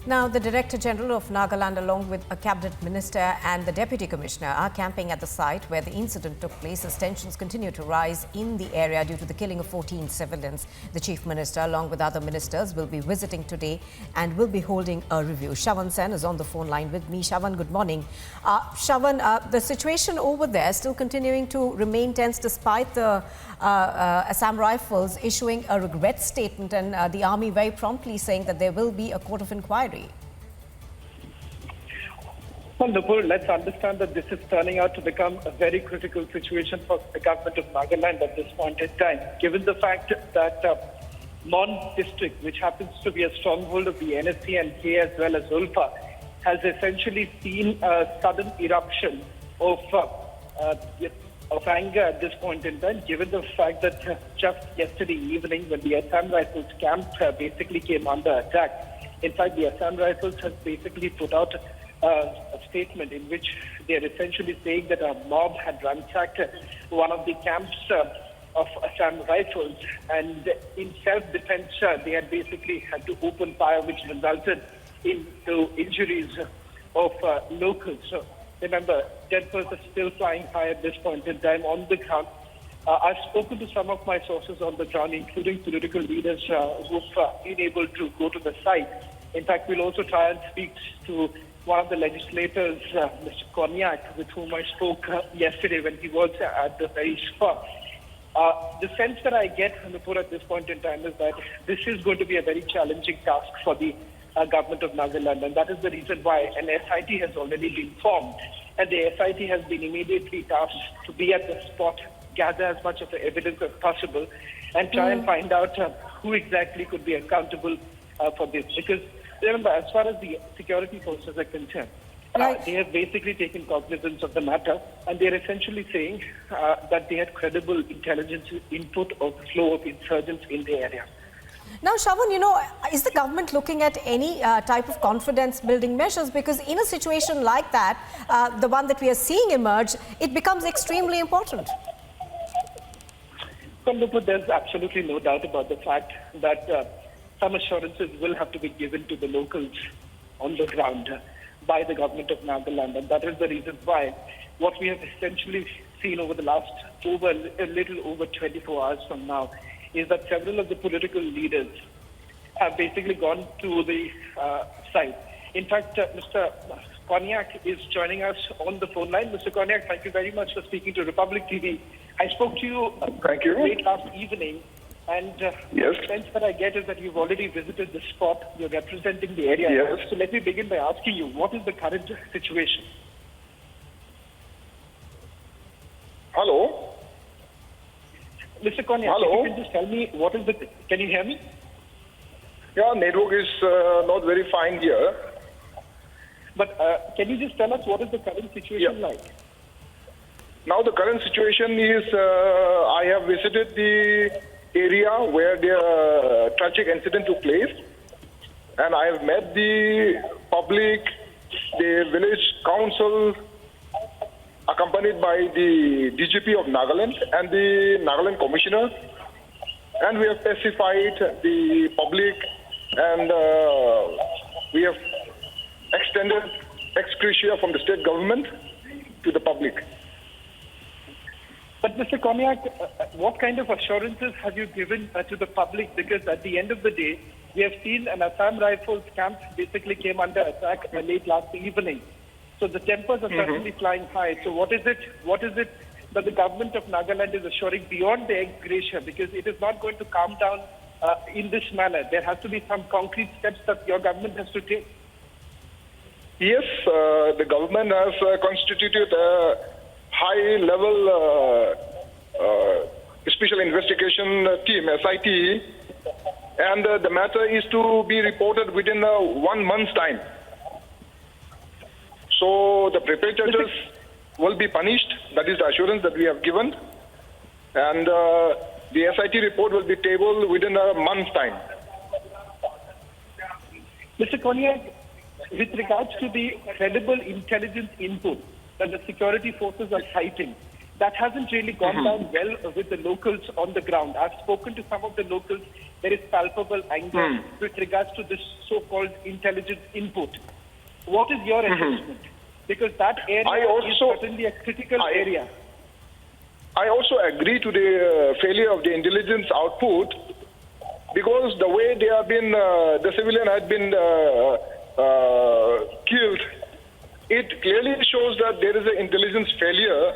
Now, the Director General of Nagaland, along with a Cabinet Minister and the Deputy Commissioner, are camping at the site where the incident took place as tensions continue to rise in the area due to the killing of 14 civilians. The Chief Minister, along with other ministers, will be visiting today and will be holding a review. Shravan Sen is on the phone line with me. Shravan, good morning. Shravan, the situation over there is still continuing to remain tense despite the Assam Rifles issuing a regret statement and the army very promptly saying that there will be a court of inquiry. Well, Nupur, let's understand that this is turning out to become a very critical situation for the government of Nagaland at this point in time, given the fact that Mon district, which happens to be a stronghold of the NSC and K as well as Ulfa, has essentially seen a sudden eruption of anger at this point in time, given the fact that just yesterday evening when the Assam Rifles camp basically came under attack. In fact, the Assam Rifles has basically put out a statement in which they are essentially saying that a mob had ransacked one of the camps of Assam Rifles, and in self-defense they had basically had to open fire, which resulted into injuries of locals. So remember, tempers are still flying high at this point in time on the ground. I've spoken to some of my sources on the ground, including political leaders who've been able to go to the site. In fact, we'll also try and speak to one of the legislators, Mr. Konyak, with whom I spoke yesterday when he was at the very spot. The sense that I get, Nupur, at this point in time is that this is going to be a very challenging task for the government of Nagaland, and that is the reason why an SIT has already been formed, and the SIT has been immediately tasked to be at the spot, gather as much of the evidence as possible, and try and find out who exactly could be accountable for this. Because remember, as far as the security forces are concerned, they have basically taken cognizance of the matter, and they're essentially saying that they had credible intelligence input of the flow of insurgents in the area. Now, Shravan, is the government looking at any type of confidence-building measures? Because in a situation like that, the one that we are seeing emerge, it becomes extremely important. There's absolutely no doubt about the fact that some assurances will have to be given to the locals on the ground by the government of Nagaland, and that is the reason why what we have essentially seen over the last a little over 24 hours from now is that several of the political leaders have basically gone to the site. In fact, Mr. Konyak is joining us on the phone line. Mr. Konyak, thank you very much for speaking to Republic TV. I spoke to you late last evening, and the sense that I get is that you've already visited the spot. You're representing the area. Yes. So let me begin by asking you, what is the current situation? Hello? Mr. Konyak, Hello? if you can just tell me, what is the... Can you hear me? Yeah, network is not very fine here. But can you just tell us what is the current situation like? Now the current situation is, I have visited the area where the tragic incident took place, and I have met the public, the village council, accompanied by the DGP of Nagaland and the Nagaland Commissioner, and we have pacified the public, and we have extended ex gratia from the state government to the public. But Mr. Konyak, what kind of assurances have you given to the public? Because at the end of the day, we have seen an Assam Rifles camp basically came under attack late last evening. So the tempers are certainly flying high. So what is it that the government of Nagaland is assuring beyond the ex gratia? Because it is not going to calm down in this manner. There has to be some concrete steps that your government has to take. Yes, the government has constituted a high-level special investigation team, SIT, and the matter is to be reported within 1 month's time. So the perpetrators will be punished. That is the assurance that we have given. And the SIT report will be tabled within a month's time. Mr. Konyak, with regards to the credible intelligence input that the security forces are citing, that hasn't really gone down well with the locals on the ground. I've spoken to some of the locals. there is palpable anger with regards to this so-called intelligence input. What is your assessment? Because that area is certainly a critical area. I also agree to the failure of the intelligence output, because the way they have been, the civilian had been killed, it clearly shows that there is an intelligence failure,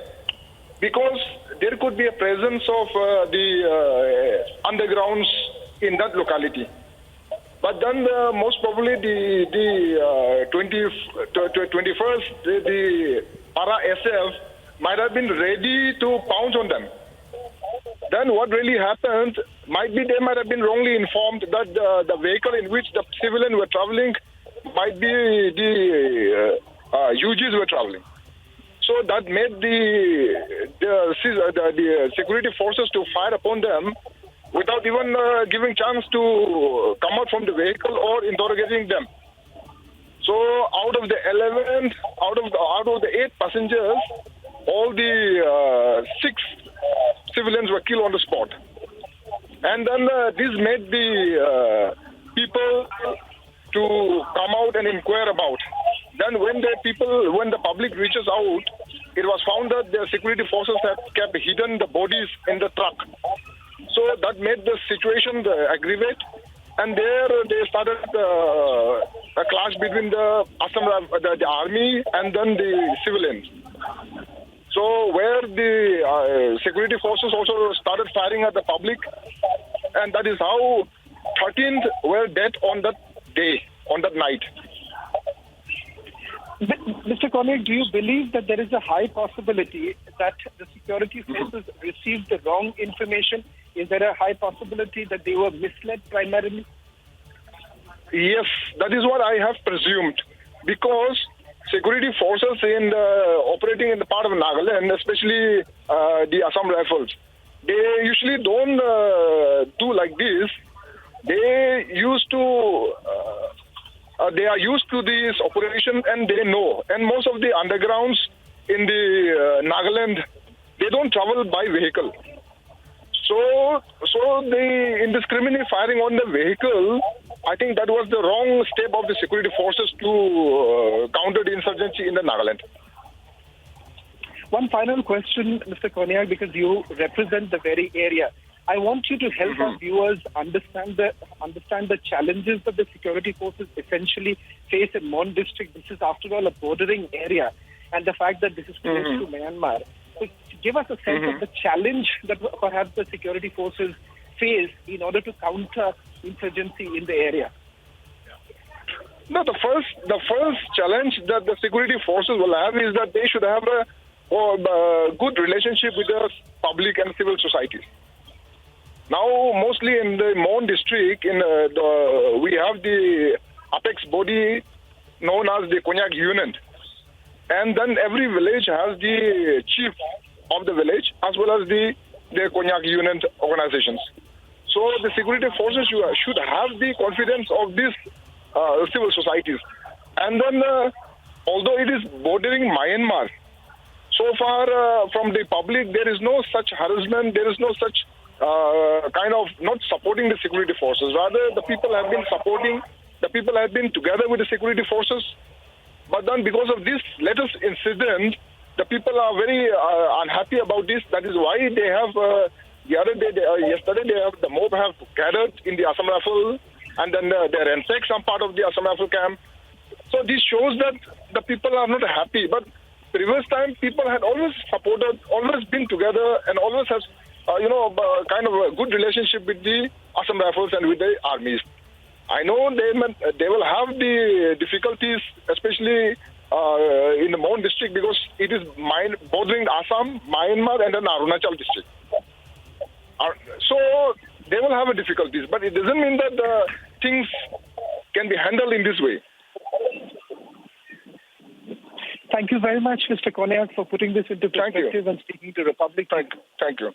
because there could be a presence of the undergrounds in that locality. But then most probably the 21st, the Para SF might have been ready to pounce on them. Then what really happened might be they might have been wrongly informed that the vehicle in which the civilians were traveling might be the UGs were traveling. So that made the security forces to fire upon them without even giving chance to come out from the vehicle or interrogating them. So out of the 11, out of the 8 passengers, all the 6 civilians were killed on the spot. And then this made the people to come out and inquire about. Then when the public reaches out, it was found that the security forces had kept hidden the bodies in the truck. So that made the situation aggravate, and there they started a clash between the army and then the civilians. So where the security forces also started firing at the public, and that is how 13 were dead on that day, on that night. Mr. Konyak, do you believe that there is a high possibility that the security forces received the wrong information? Is there a high possibility that they were misled primarily? Yes, that is what I have presumed, because security forces operating in the part of Nagaland, especially the Assam Rifles, they usually don't do like this. They are used to this operation, and they know. And most of the undergrounds in the Nagaland, they don't travel by vehicle. So the indiscriminate firing on the vehicle, I think that was the wrong step of the security forces to counter the insurgency in the Nagaland. One final question, Mr. Konyak, because you represent the very area. I want you to help our viewers understand the challenges that the security forces essentially face in Mon district. This is, after all, a bordering area, and the fact that this is close to Myanmar. So give us a sense of the challenge that perhaps the security forces face in order to counter insurgency in the area. No, the first challenge that the security forces will have is that they should have a good relationship with the public and civil society. Now, mostly in the Mon district, we have the apex body known as the Konyak unit. And then every village has the chief of the village as well as the Konyak unit organizations. So the security forces should have the confidence of these civil societies. And then, although it is bordering Myanmar, so far from the public, there is no such harassment, there is no such kind of not supporting the security forces. Rather, the people have been supporting, the people have been together with the security forces. But then because of this latest incident, the people are very unhappy about this. That is why they have, yesterday, the mob have gathered in the Assam Rifle, and then they ransacked some part of the Assam Rifle camp. So this shows that the people are not happy. But previous time, people had always supported, always been together, and always has kind of a good relationship with the Assam Rifles and with the armies. I know they will have the difficulties, especially in the Mon district, because it is bordering Assam, Myanmar, and then Arunachal district. So they will have difficulties, but it doesn't mean that things can be handled in this way. Thank you very much, Mr. Konyak, for putting this into perspective and speaking to Republic. Thank you.